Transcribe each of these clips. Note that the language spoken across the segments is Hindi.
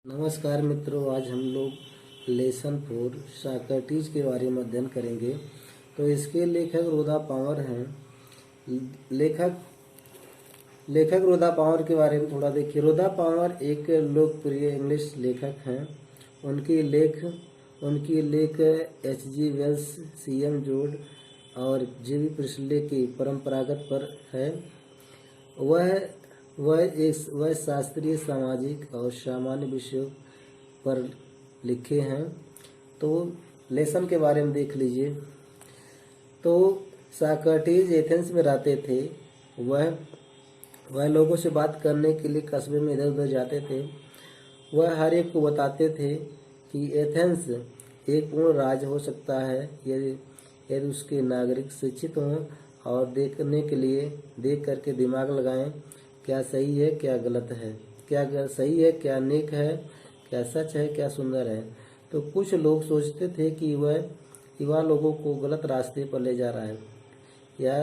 नमस्कार मित्रों, आज हम लोग लेसन 4 सॉक्रेटिस के बारे में अध्ययन करेंगे। तो इसके लेखक रोधा पावर हैं। लेखक लेखक रोधा पावर के बारे में थोड़ा देखिए। रोधा पावर एक लोकप्रिय इंग्लिश लेखक हैं। उनकी लेख H.G. Wales, C.M. जोड और J.B. प्रिस्ले की परंपरागत पर है। वह शास्त्रीय, सामाजिक और सामान्य विषयों पर लिखे हैं। तो लेसन के बारे में देख लीजिए। तो सॉक्रेटिस एथेंस में रहते थे। वह लोगों से बात करने के लिए कस्बे में इधर उधर जाते थे। वह हर एक को बताते थे कि एथेंस एक पूर्ण राज्य हो सकता है यदि उसके नागरिक शिक्षित हों और देख करके दिमाग लगाएं, क्या सही है क्या गलत है, क्या सही है क्या नेक है, क्या सच है क्या सुंदर है। तो कुछ लोग सोचते थे कि वह युवा लोगों को गलत रास्ते पर ले जा रहा है या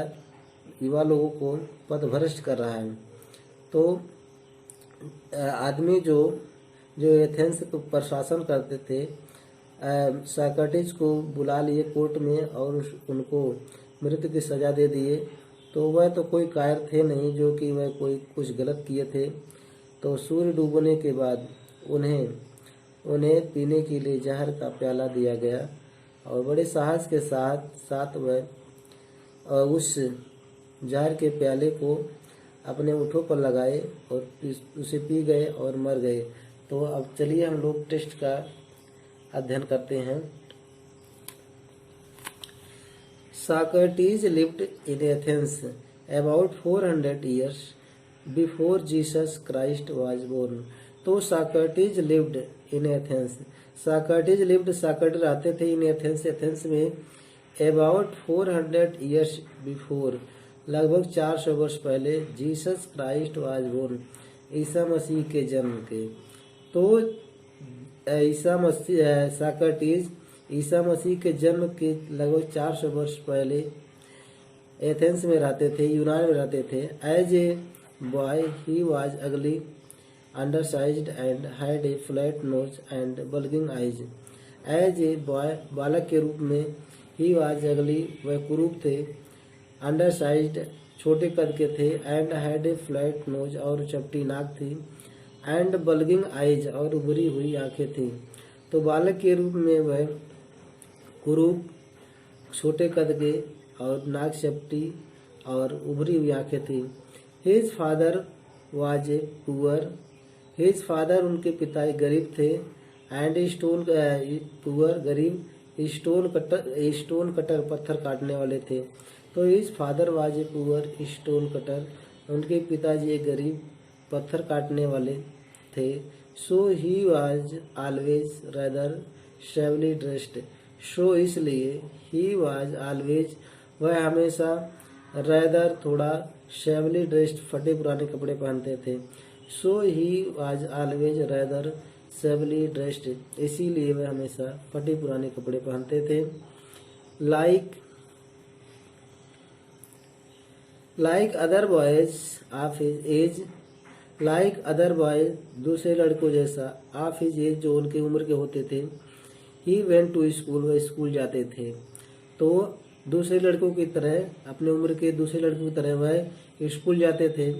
युवा लोगों को पथभ्रष्ट कर रहा है। तो आदमी जो एथेंस को प्रशासन करते थे, सॉक्रेटिस को बुला लिए कोर्ट में और उनको मृत्यु की सजा दे दिए। तो वह तो कोई कायर थे नहीं जो कि वह कोई कुछ गलत किए थे। तो सूर्य डूबने के बाद उन्हें पीने के लिए जहर का प्याला दिया गया और बड़े साहस के साथ वह उस जहर के प्याले को अपने होठों पर लगाए और उसे पी गए और मर गए। तो अब चलिए हम लोग टेस्ट का अध्ययन करते हैं। Socrates lived in Athens about 400 years before Jesus Christ was born. तो Socrates lived in Athens. Socrates रहते थे in Athens में about 400 years before, लगभग 400 वर्ष पहले Jesus Christ was born, Isa Masih के जन्म के। तो सॉक्रेटिस ईसा मसीह के जन्म के लगभग 400 वर्ष पहले एथेंस में रहते थे, यूनान में रहते थे। As a boy he was ugly, undersized and had a flat nose and bulging eyes. As a boy, बालक के रूप में, ही वाज अगली, वह कुरूप थे, अंडरसाइज्ड, छोटे कद के थे, and had a flat knows, और चपटी नाक थी, एंड बल्गिंग आइज, और उभरी हुई आंखें थी। तो बालक के रूप में वह कुरूप, छोटे कद के और नाक चपटी और उभरी हुई आंखें थी। His father was a poor, his father, उनके पिता एक गरीब थे, एंड पुअर, गरीब, स्टोन कटर, पत्थर काटने वाले थे। तो his father was a poor stone cutter, उनके पिताजी एक गरीब पत्थर काटने वाले थे। So he was always rather shabbily dressed, so इसलिए, ही वाज ऑलवेज, वह हमेशा, रेदर थोड़ा, शैवली ड्रेस्ड, फटे पुराने कपड़े पहनते थे। So he was always rather shabbily dressed, इसीलिए वह हमेशा फटे पुराने कपड़े पहनते थे। Like other boys of his age, like other boys, दूसरे लड़कों जैसा, ऑफ हिज एज, जो उनके उम्र के होते थे। ही वेंट टू स्कूल, वह स्कूल जाते थे। तो दूसरे लड़कों की तरह, अपने उम्र के दूसरे लड़कों की तरह वह स्कूल जाते थे।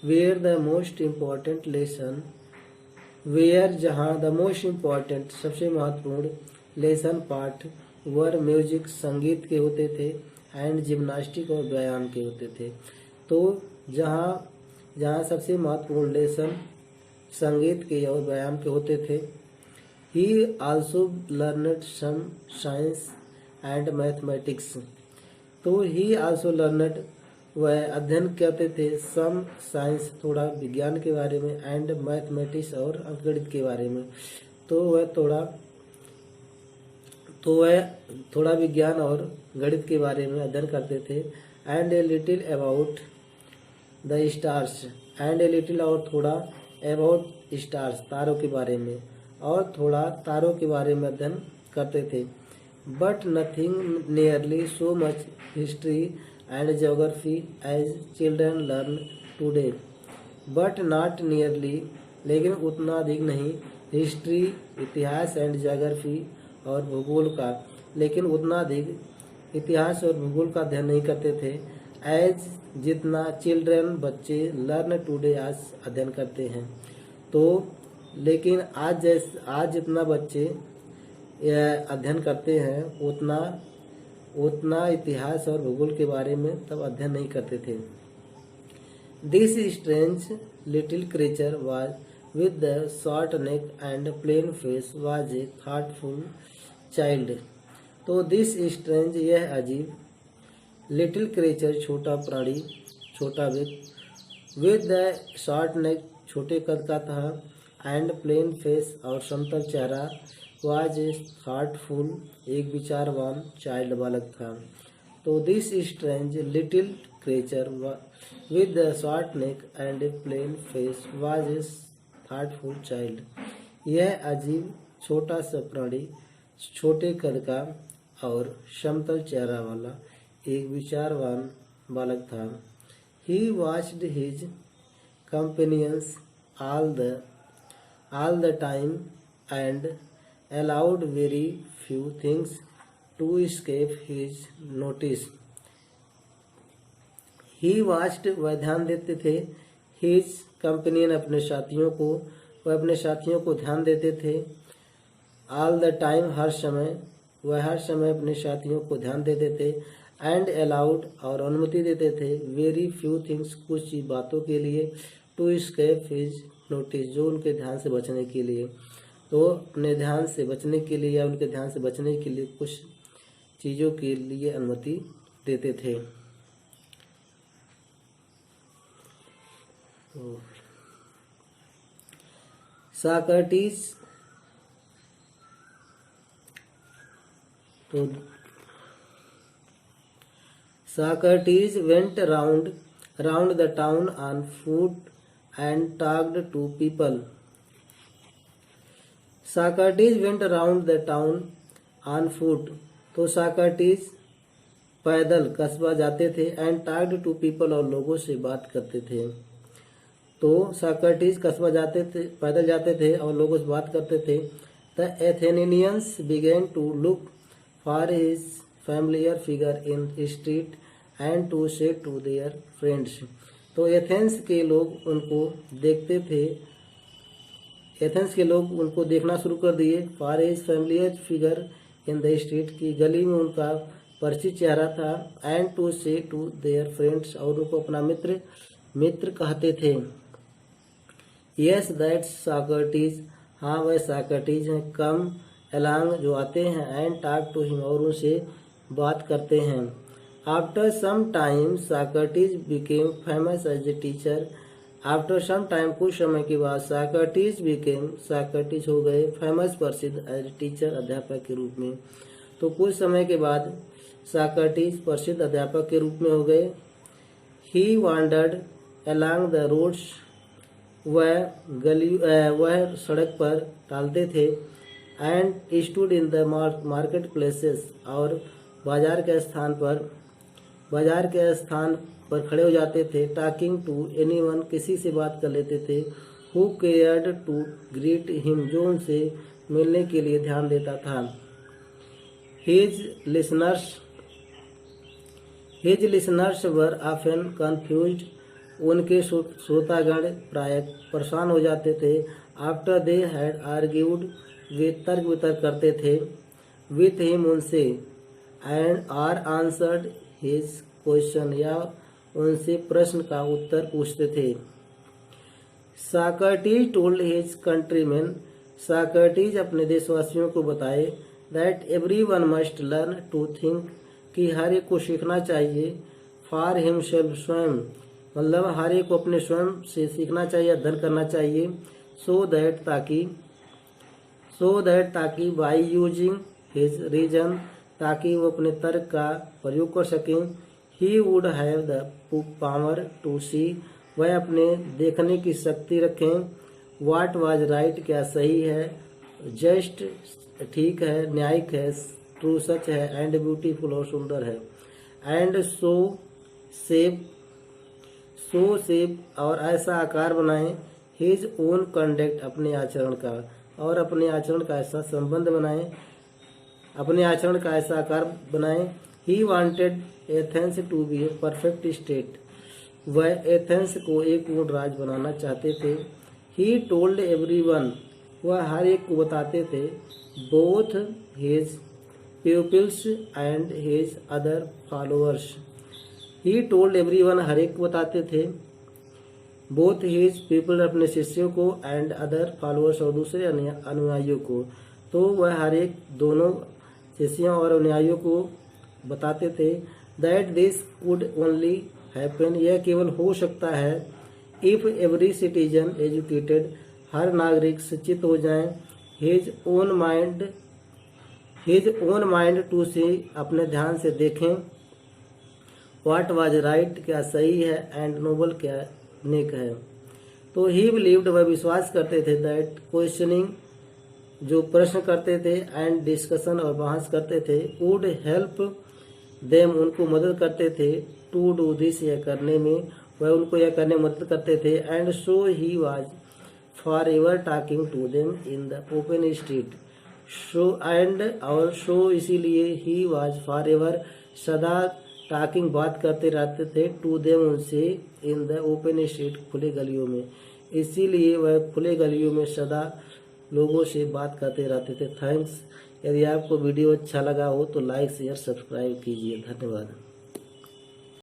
Where the most important lesson, where, जहाँ, द मोस्ट इम्पॉर्टेंट, सबसे महत्वपूर्ण, लेसन, पाठ, वर, म्यूजिक, संगीत के होते थे, एंड जिम्नास्टिक, और व्यायाम के होते थे। तो जहाँ सबसे महत्वपूर्ण लेसन संगीत के और व्यायाम के होते थे। He also learned some science and mathematics, तो ही आल्सो लर्नड, वह अध्ययन करते थे, सम साइंस, थोड़ा विज्ञान के बारे में, एंड मैथमेटिक्स, और अंकगणित के बारे में। तो वह थोड़ा विज्ञान और गणित के बारे में अध्ययन करते थे। And a little about the stars, and a little, और थोड़ा, अबाउट स्टार्स, तारों के बारे में, और थोड़ा तारों के बारे में अध्ययन करते थे। But nothing nearly so much history and geography as children learn today, but not nearly, लेकिन उतना अधिक नहीं, हिस्ट्री, इतिहास एंड ज्योग्राफी और भूगोल का, लेकिन उतना अधिक इतिहास और भूगोल का अध्ययन नहीं करते थे। एज जितना चिल्ड्रन बच्चे लर्न टुडे आज अध्ययन करते हैं। तो लेकिन आज जितना बच्चे अध्ययन करते हैं उतना इतिहास और भूगोल के बारे में तब अध्ययन नहीं करते थे। This strange little creature was with the short neck and plain face was a thoughtful child। तो दिस स्ट्रेंज यह अजीब, लिटिल क्रीचर छोटा प्राणी, छोटा व्यक्ति, विद द शॉर्ट नेक छोटे कद का था, एंड प्लेन फेस और समतल चेहरा, वाज ए थाटफुल एक विचारवान चाइल्ड बालक था। तो this strange little creature with the short neck and plain face was a thoughtful child. यह अजीब छोटा सा प्राणी छोटे कद का और समतल चेहरा वाला एक विचारवान बालक था। He watched his companions all the time and allowed very few things to escape his notice। He watched वह ध्यान देते थे, his companion अपने साथियों को, वह अपने साथियों को ध्यान देते थे, all the time हर समय, वह हर समय अपने साथियों को ध्यान देते थे, एंड अलाउड और अनुमति देते थे, वेरी फ्यू थिंग्स कुछ बातों के लिए, टू escape his notice जो उनके ध्यान से बचने के लिए, तो अपने ध्यान से बचने के लिए या उनके ध्यान से बचने के लिए कुछ चीज़ों के लिए अनुमति देते थे। साक्रेटिस, तो Socrates went round the town on foot and talked to people। Socrates went round the town on foot। तो Socrates पैदल कस्बा जाते थे, एंड talked to people और लोगों से बात करते थे। तो Socrates कस्बा जाते थे, पैदल जाते थे और लोगों से बात करते थे। The Athenians began to look for his familiar figure in street and to say to their friends। तो एथेंस के लोग उनको देखते थे, एथेंस के लोग उनको देखना शुरू कर दिए। For his familiar figure in the street की गली में उनका परिचित चेहरा था, एंड टू से टू देयर फ्रेंड्स और उनको अपना मित्र कहते थे। यस दैट्स सॉक्रेटिस, हाँ वह सॉक्रेटिस हैं। कम अलोंग जो आते हैं, एंड टॉक टू हिम और उनसे बात करते हैं। After some time Socrates became famous as a teacher. After some time कुछ समय के बाद सॉक्रेटिस हो गए फेमस प्रसिद्ध एज टीचर अध्यापक के रूप में। तो कुछ समय के बाद सॉक्रेटिस प्रसिद्ध अध्यापक के रूप में हो गए। ही वांडर्ड अलोंग द रोड्स, वह सड़क पर टहलते थे, and stood in the market places और बाजार के स्थान पर खड़े हो जाते थे। टॉकिंग टू एनीवन, किसी से बात कर लेते थे। Who cared to greet him, जो उनसे मिलने के लिए ध्यान देता था। His listeners were often confused, उनके श्रोतागण प्राय परेशान हो जाते थे। आफ्टर दे हैड आर्ग्यूड, वे तर्क वितर्क करते थे। विथ हिम, उनसे, and or answered his question, या उनसे प्रश्न का उत्तर पूछते थे। Socrates told his countryman, Socrates अपने देशवासियों को बताए, that everyone must learn to think, कि हर एक को सीखना चाहिए। फॉर हिमसेल्फ, स्वयं, मतलब हर एक को अपने स्वयं से सीखना चाहिए, अध्ययन करना चाहिए। सो दैट ताकि बाई यूजिंग हिज रीजन, ताकि वो अपने तर्क का प्रयोग कर सकें। He would have the power to see, वह अपने देखने की शक्ति रखें। वाट वाज राइट, क्या सही है। जस्ट, ठीक है, न्यायिक है। ट्रू, सच है। एंड ब्यूटीफुल, और सुंदर है। एंड सो सेप, और ऐसा आकार बनाएं। हिज ओन कंडक्ट, अपने आचरण का। और अपने आचरण का ऐसा संबंध बनाएं, अपने आचरण का ऐसा आकार बनाएं। He wanted Athens to be a perfect state, वह एथेंस को एक पूर्ण राज्य बनाना चाहते थे। ही टोल्ड एवरीवन, वह हर एक को बताते थे। Both his pupils and his other followers, he told everyone, हर एक को बताते थे। both his people, अपने शिष्यों को, and other followers, और दूसरे अनुयायियों को। तो वह हर एक दोनों शिष्यों और अनुयायियों को बताते थे। that this would only happen, यह केवल हो सकता है। if every citizen educated, हर नागरिक शिक्षित हो जाएं। his own mind टू सी, अपने ध्यान से देखें। व्हाट वाज राइट, क्या सही है, एंड नोबल, क्या नेक है। तो ही बिलीव्ड, वह विश्वास करते थे। दैट क्वेश्चनिंग, जो प्रश्न करते थे, एंड डिस्कशन, और बहस करते थे, वुड हेल्प देम, उनको मदद करते थे। टू डू दिस, यह करने में, वह उनको यह करने में मदद करते थे। And so he was forever talking to them in the open street. So and, और शो इसीलिए, ही वाज फॉर एवर, सदा टॉकिंग, बात करते रहते थे। टू देम, उनसे, इन द ओपन स्ट्रीट, खुले गलियों में, इसीलिए वह खुले गलियों में सदा लोगों से बात करते रहते थे। थैंक्स। यदि आपको वीडियो अच्छा लगा हो तो लाइक शेयर सब्सक्राइब कीजिए। धन्यवाद।